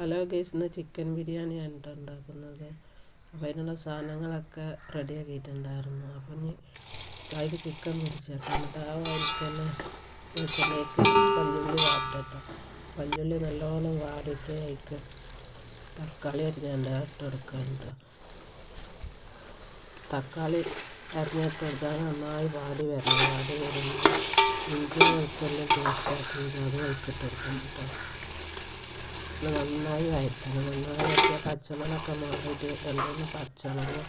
Hello guys, ഇന്ന് chicken ബിരിയാണിയാണ് കേട്ടോ ഉണ്ടാക്കുന്നത്. അപ്പോൾ അതിനുള്ള സാധനങ്ങളൊക്കെ റെഡിയാക്കിയിട്ടുണ്ടായിരുന്നു. അപ്പോൾ ഇനി അതിൽ ചിക്കൻ പൊരിച്ചേക്കാം. എന്നിട്ട് ആ വഴിക്ക് തന്നെ വെളിച്ചെണ്ണയ്ക്ക് വല്യുള്ളി വാട്ടട്ടോ. വല്യുള്ളി നല്ലോണം വാടിയിട്ട് അതിലേക്ക് തക്കാളി അരിഞ്ഞുകൊണ്ട് ഇട്ടെടുക്കാൻ കേട്ടോ. തക്കാളി അരിഞ്ഞിട്ട് കൊടുത്താൽ നന്നായി വാടി വരണം. വാടി വരുമ്പോൾ ഇഞ്ചി വെളുത്തുള്ളി പേസ്റ്റാക്കിയിട്ട് അത് വയ്ക്കിട്ടെടുക്കണം കേട്ടോ. നന്നായി വഴറ്റണം. നന്നായി വഴറ്റിയ പച്ചമുളകൊക്കെ മാറിയിട്ട് 2 പച്ചമുളക്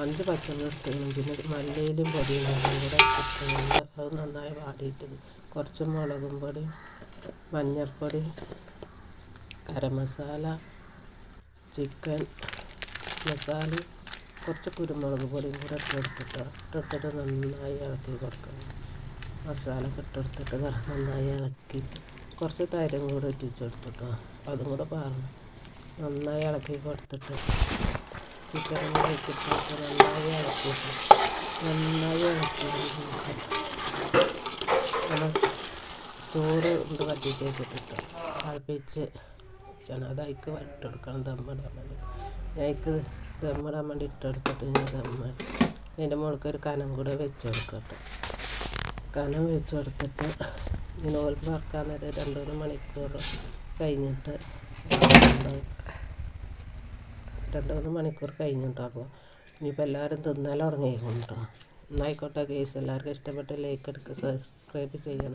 5 പച്ചമുളക് ഇട്ടിരുന്നു. പിന്നെ മല്ലിയിലും പൊടിയും കൂടെ ഇട്ടിട്ടുണ്ട്. അത് നന്നായി വാടിയിട്ട് കുറച്ച് മുളകും പൊടി, മഞ്ഞൾപ്പൊടി, ഗരം മസാല, ചിക്കൻ മസാല, കുറച്ച് കുരുമുളക് പൊടിയും കൂടെ ഇട്ടെടുത്തിട്ട് നന്നായി ഇളക്കി കൊടുക്കണം. മസാല ഒക്കെ ഇട്ടെടുത്തിട്ട് നന്നായി ഇളക്കിയിട്ട് കുറച്ച് തൈരും കൂടെ ഇട്ടിച്ചെടുത്തിട്ടോ. അതും കൂടെ പറഞ്ഞു നന്നായി ഇളക്കി കൊടുത്തിട്ട് ചിക്കനും കൂടെ ഇട്ടിട്ട് നന്നായി ഇളക്കിയിട്ട് നമ്മൾ ചോറ് കൊണ്ട് വറ്റിച്ച് വെച്ചിട്ടിട്ട് തിളപ്പിച്ച് അതേക്ക് ഇട്ടെടുക്കണം. ദമ്മിടാൻ വേണ്ടി അതിലേക്ക് ദമ്മിടാൻ വേണ്ടി ഇട്ടെടുത്തിട്ട് ഞാൻ അതിൻ്റെ മുകൾക്ക് ഒരു കനം കൂടെ വെച്ചെടുക്കട്ടെ. കനം വെച്ചെടുത്തിട്ട് ഇങ്ങനെ ഓൽക്ക് വറക്കാൻ നേരം 2-3 മണിക്കൂർ കഴിഞ്ഞിട്ട് 2-3 മണിക്കൂർ കഴിഞ്ഞിട്ടോ. അപ്പോൾ ഇനിയിപ്പോൾ എല്ലാവരും തിന്നൽ തുടങ്ങിയിരിക്കും കേട്ടോ. എന്നായിക്കോട്ടെ ഗൈസ്, എല്ലാവർക്കും ഇഷ്ടപ്പെട്ട ലൈക്ക് എടുക്കുക, സബ്സ്ക്രൈബ് ചെയ്യണം.